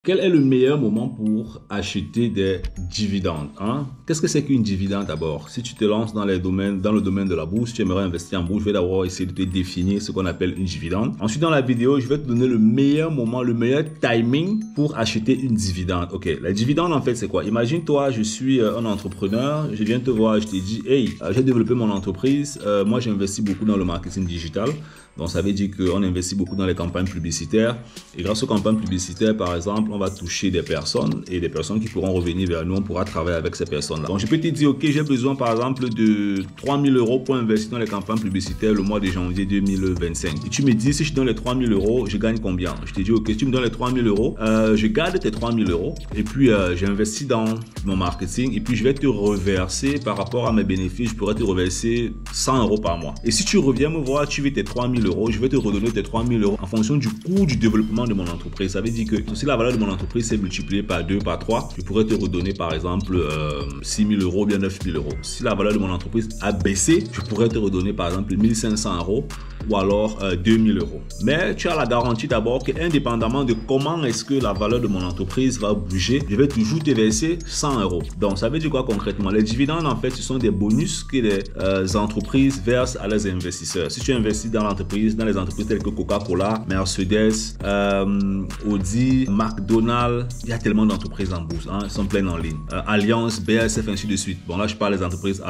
Quel est le meilleur moment pour acheter des dividendes, hein? Qu'est-ce que c'est qu'une dividende d'abord? Si tu te lances dans le domaine de la bourse, tu aimerais investir en bourse, je vais d'abord essayer de te définir ce qu'on appelle une dividende. Ensuite, dans la vidéo, je vais te donner le meilleur moment, le meilleur timing pour acheter une dividende. Ok, la dividende en fait c'est quoi? Imagine-toi, je suis un entrepreneur, je viens te voir, je te dis, hey, j'ai développé mon entreprise, moi j'investis beaucoup dans le marketing digital. Donc, ça veut dire qu'on investit beaucoup dans les campagnes publicitaires. Et grâce aux campagnes publicitaires, par exemple, on va toucher des personnes et des personnes qui pourront revenir vers nous. On pourra travailler avec ces personnes-là. Donc, je peux te dire, OK, j'ai besoin, par exemple, de 3 000 € pour investir dans les campagnes publicitaires le mois de janvier 2025. Et tu me dis, si je donne les 3 000 €, je gagne combien? Je te dis, OK, si tu me donnes les 3 000 €, je garde tes 3 000 € et puis j'investis dans mon marketing et puis je vais te reverser par rapport à mes bénéfices, je pourrais te reverser 100 € par mois. Et si tu reviens me voir, tu veux tes 3 000 €, je vais te redonner tes 3 000 € en fonction du coût du développement de mon entreprise. Ça veut dire que si la valeur de mon entreprise s'est multipliée par 2, par 3, je pourrais te redonner par exemple 6 000 € ou bien 9 000 €. Si la valeur de mon entreprise a baissé, je pourrais te redonner par exemple 1 500 € ou alors 2 000 €. Mais tu as la garantie d'abord que indépendamment de comment est-ce que la valeur de mon entreprise va bouger, je vais toujours te verser 100 €. Donc ça veut dire quoi concrètement? Les dividendes en fait ce sont des bonus que les entreprises versent à leurs investisseurs. Si tu investis dans l'entreprise, dans les entreprises telles que Coca-Cola, Mercedes, Audi, McDonald's, il y a tellement d'entreprises en bourse, hein, elles sont pleines en ligne. Allianz, BASF, ainsi de suite. Bon là je parle des entreprises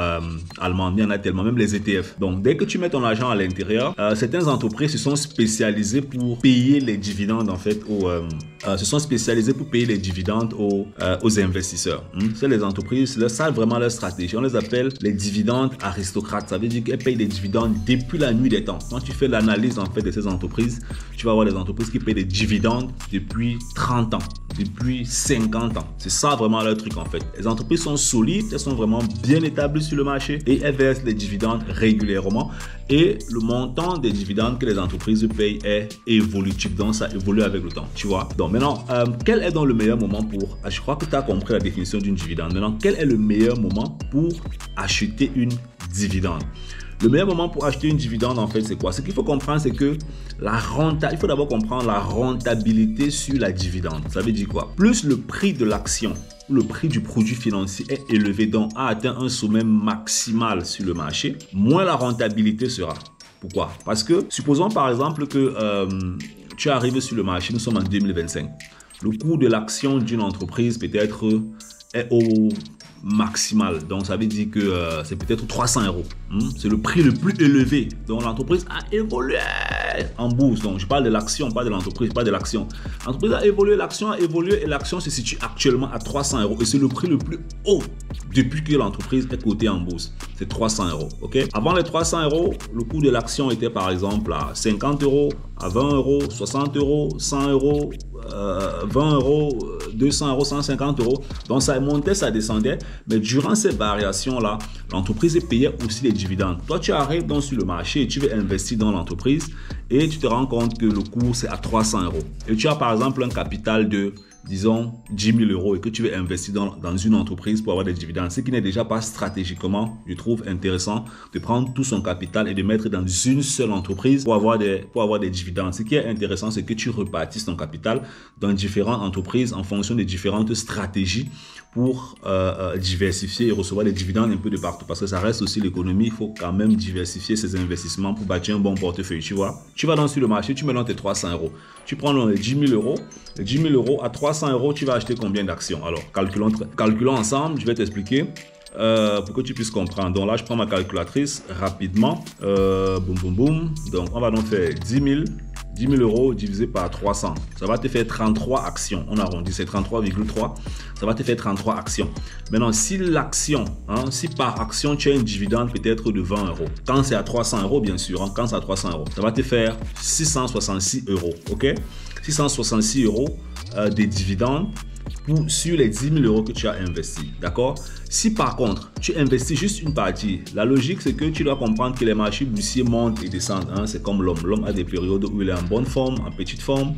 allemandes, il y en a tellement, même les ETF. Donc dès que tu mets ton argent à l'intérieur, certaines entreprises se sont spécialisées pour payer les dividendes en fait aux investisseurs. C'est les entreprises, ça vraiment leur stratégie. On les appelle les dividendes aristocrates. Ça veut dire qu'elles payent des dividendes depuis la nuit des temps. Quand tu fais l'analyse en fait de ces entreprises, tu vas voir des entreprises qui payent des dividendes depuis 30 ans, depuis 50 ans. C'est ça vraiment leur truc en fait. Les entreprises sont solides, elles sont vraiment bien établies sur le marché et elles versent des dividendes régulièrement. Et le montant des dividendes que les entreprises payent est évolutif, donc ça évolue avec le temps, tu vois. Donc maintenant, quel est donc le meilleur moment pour... Je crois que tu as compris la définition d'une dividende. Maintenant, quel est le meilleur moment pour acheter une dividende? Le meilleur moment pour acheter une dividende, en fait, c'est quoi? Ce qu'il faut comprendre, c'est que il faut d'abord comprendre la rentabilité sur la dividende. Ça veut dire quoi? Plus le prix de l'action, le prix du produit financier est élevé, donc a atteint un sommet maximal sur le marché, moins la rentabilité sera. Pourquoi? Parce que, supposons par exemple que tu arrives sur le marché, nous sommes en 2025. Le coût de l'action d'une entreprise peut-être est au maximal. Donc, ça veut dire que c'est peut-être 300 €. C'est le prix le plus élevé. Donc, l'entreprise a évolué en bourse. Donc, je parle de l'action, pas de l'entreprise, pas de l'action. L'entreprise a évolué, l'action a évolué et l'action se situe actuellement à 300 € et c'est le prix le plus haut depuis que l'entreprise est cotée en bourse. C'est 300 €. Ok? Avant les 300 €, le coût de l'action était par exemple à 50 €, à 20 €, 60 €, 100 €, 20 €, 200 €, 150 €. Donc ça montait, ça descendait. Mais durant ces variations-là, l'entreprise payait aussi les dividendes. Toi, tu arrives donc sur le marché et tu veux investir dans l'entreprise et tu te rends compte que le cours c'est à 300 €. Et tu as par exemple un capital de, disons, 10 000 € et que tu veux investir dans une entreprise pour avoir des dividendes. Ce qui n'est déjà pas stratégiquement, je trouve intéressant de prendre tout son capital et de mettre dans une seule entreprise pour avoir des dividendes. Ce qui est intéressant, c'est que tu repartisses ton capital dans différentes entreprises en fonction des différentes stratégies pour diversifier et recevoir des dividendes un peu de partout. Parce que ça reste aussi l'économie, il faut quand même diversifier ses investissements pour bâtir un bon portefeuille, tu vois. Tu vas sur le marché, tu mets dans tes 300 €. Tu prends les 10 000 €. Les 10 000 € à 300 €, tu vas acheter combien d'actions? Alors, calculons ensemble, je vais t'expliquer pour que tu puisses comprendre. Donc là, je prends ma calculatrice rapidement. Boum, boum, boum. Donc, on va donc faire 10 000 € divisé par 300. Ça va te faire 33 actions. On arrondit, c'est 33,3. Ça va te faire 33 actions. Maintenant, si l'action, si par action, tu as une dividende peut-être de 20 €. Quand c'est à 300 €, bien sûr, quand c'est à 300 €, ça va te faire 666 €. OK? 666 € des dividendes sur les 10 000 € que tu as investis, d'accord? Si par contre, tu investis juste une partie, la logique c'est que tu dois comprendre que les marchés boursiers montent et descendent, hein? C'est comme l'homme. L'homme a des périodes où il est en bonne forme, en petite forme,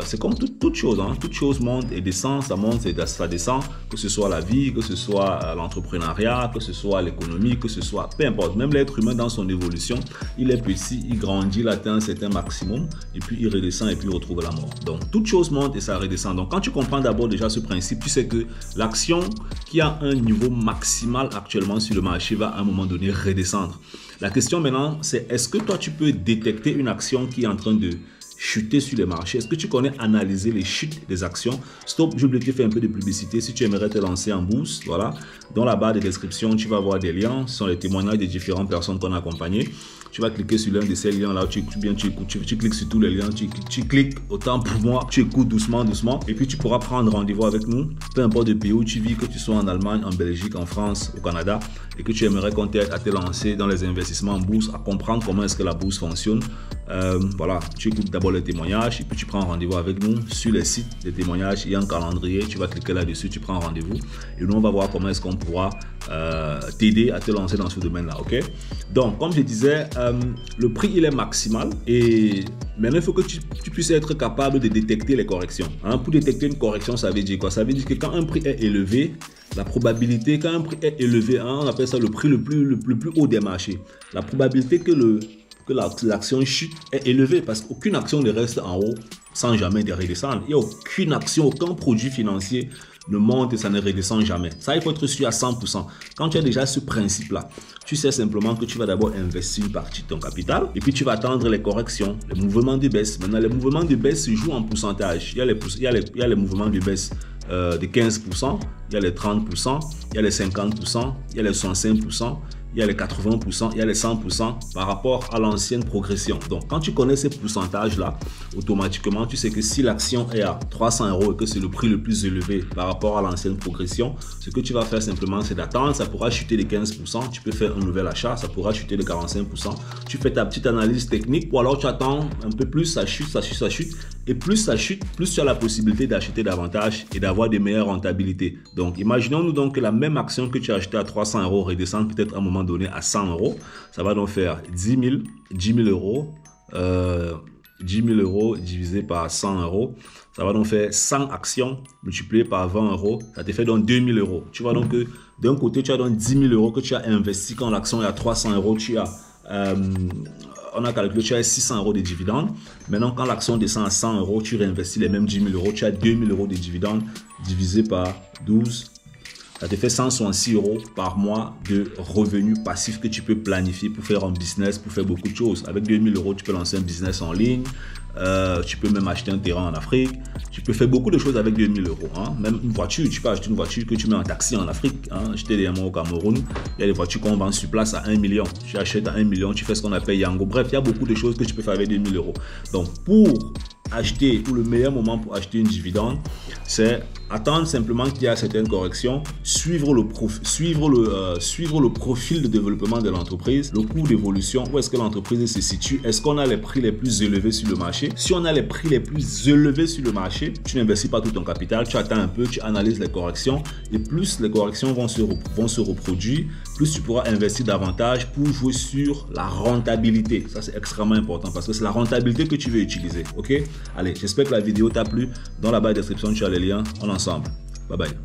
c'est comme toute chose, hein. Toute chose monte et descend, ça monte et ça descend, que ce soit la vie, que ce soit l'entrepreneuriat, que ce soit l'économie, que ce soit, peu importe, même l'être humain dans son évolution, il est petit, il grandit, il atteint un certain maximum, et puis il redescend et puis il retrouve la mort. Donc toute chose monte et ça redescend. Donc quand tu comprends d'abord déjà ce principe, tu sais que l'action qui a un niveau maximal actuellement sur le marché va à un moment donné redescendre. La question maintenant, c'est est-ce que toi tu peux détecter une action qui est en train de chuter sur les marchés? Est-ce que tu connais analyser les chutes des actions? Stop, j'ai oublié de faire un peu de publicité. Si tu aimerais te lancer en bourse, voilà, dans la barre de description, tu vas voir des liens. Ce sont les témoignages des différentes personnes qu'on a accompagnées. Tu vas cliquer sur l'un de ces liens-là, tu cliques sur tous les liens, tu cliques autant pour moi, tu écoutes doucement, et puis tu pourras prendre rendez-vous avec nous, peu importe le pays où tu vis, que tu sois en Allemagne, en Belgique, en France, au Canada, et que tu aimerais qu'on t'aide à te lancer dans les investissements en bourse, à comprendre comment est-ce que la bourse fonctionne. Voilà, tu écoutes d'abord les témoignages, et puis tu prends rendez-vous avec nous sur les sites des témoignages, il y a un calendrier, tu vas cliquer là-dessus, tu prends rendez-vous, et nous on va voir comment est-ce qu'on pourra t'aider à te lancer dans ce domaine-là, ok? Donc, comme je disais, le prix il est maximal et maintenant il faut que tu puisses être capable de détecter les corrections. Hein? Pour détecter une correction, ça veut dire quoi? Ça veut dire que quand un prix est élevé, la probabilité, quand un prix est élevé, hein, on appelle ça le prix le plus haut des marchés, la probabilité que l'action chute est élevée parce qu'aucune action ne reste en haut sans jamais redescendre. Il n'y a aucune action, aucun produit financier ne monte et ça ne redescend jamais. Ça, il faut être sûr à 100%. Quand tu as déjà ce principe-là, tu sais simplement que tu vas d'abord investir une partie de ton capital et puis tu vas attendre les corrections, les mouvements de baisse. Maintenant, les mouvements de baisse se jouent en pourcentage. Il y a les mouvements de baisse de 15%, il y a les 30%, il y a les 50%, il y a les 65%, il y a les 80%, il y a les 100% par rapport à l'ancienne progression. Donc, quand tu connais ces pourcentages-là, automatiquement, tu sais que si l'action est à 300 € et que c'est le prix le plus élevé par rapport à l'ancienne progression, ce que tu vas faire simplement, c'est d'attendre. Ça pourra chuter de 15%. Tu peux faire un nouvel achat. Ça pourra chuter de 45%. Tu fais ta petite analyse technique ou alors tu attends un peu plus. Ça chute, ça chute, ça chute. Et plus ça chute, plus tu as la possibilité d'acheter davantage et d'avoir des meilleures rentabilités. Donc, imaginons-nous donc que la même action que tu as achetée à 300 € redescende peut-être à un moment donné à 100 €. Ça va donc faire 10 000 €. 10 000 € divisé par 100 €. Ça va donc faire 100 actions multipliées par 20 €. Ça te fait donc 2 000 €. Tu vois donc que d'un côté, tu as donc 10 000 € que tu as investi quand l'action est à 300 €. Tu as... on a calculé, tu as 600 € de dividendes. Maintenant, quand l'action descend à 100 €, tu réinvestis les mêmes 10 000 €. Tu as 2 000 € de dividendes divisé par 12. Ça te fait 166 € par mois de revenus passifs que tu peux planifier pour faire un business, pour faire beaucoup de choses. Avec 2 000 €, tu peux lancer un business en ligne. Tu peux même acheter un terrain en Afrique. Tu peux faire beaucoup de choses avec 2 000 €. Hein. Même une voiture, tu peux acheter une voiture que tu mets en taxi en Afrique. Hein. J'étais dernièrement au Cameroun. Il y a des voitures qu'on vend sur place à 1 million. Tu achètes à 1 million, tu fais ce qu'on appelle Yango. Bref, il y a beaucoup de choses que tu peux faire avec 2 000 €. Donc, pour acheter, ou le meilleur moment pour acheter une dividende, c'est attendre simplement qu'il y ait certaines corrections, suivre le profil de développement de l'entreprise, le cours d'évolution, où est-ce que l'entreprise se situe, est-ce qu'on a les prix les plus élevés sur le marché. Si on a les prix les plus élevés sur le marché, tu n'investis pas tout ton capital, tu attends un peu, tu analyses les corrections et plus les corrections vont se reproduire, plus tu pourras investir davantage pour jouer sur la rentabilité. Ça, c'est extrêmement important parce que c'est la rentabilité que tu veux utiliser. Ok? Allez, j'espère que la vidéo t'a plu. Dans la barre de description, tu as les liens. On est ensemble. Bye bye.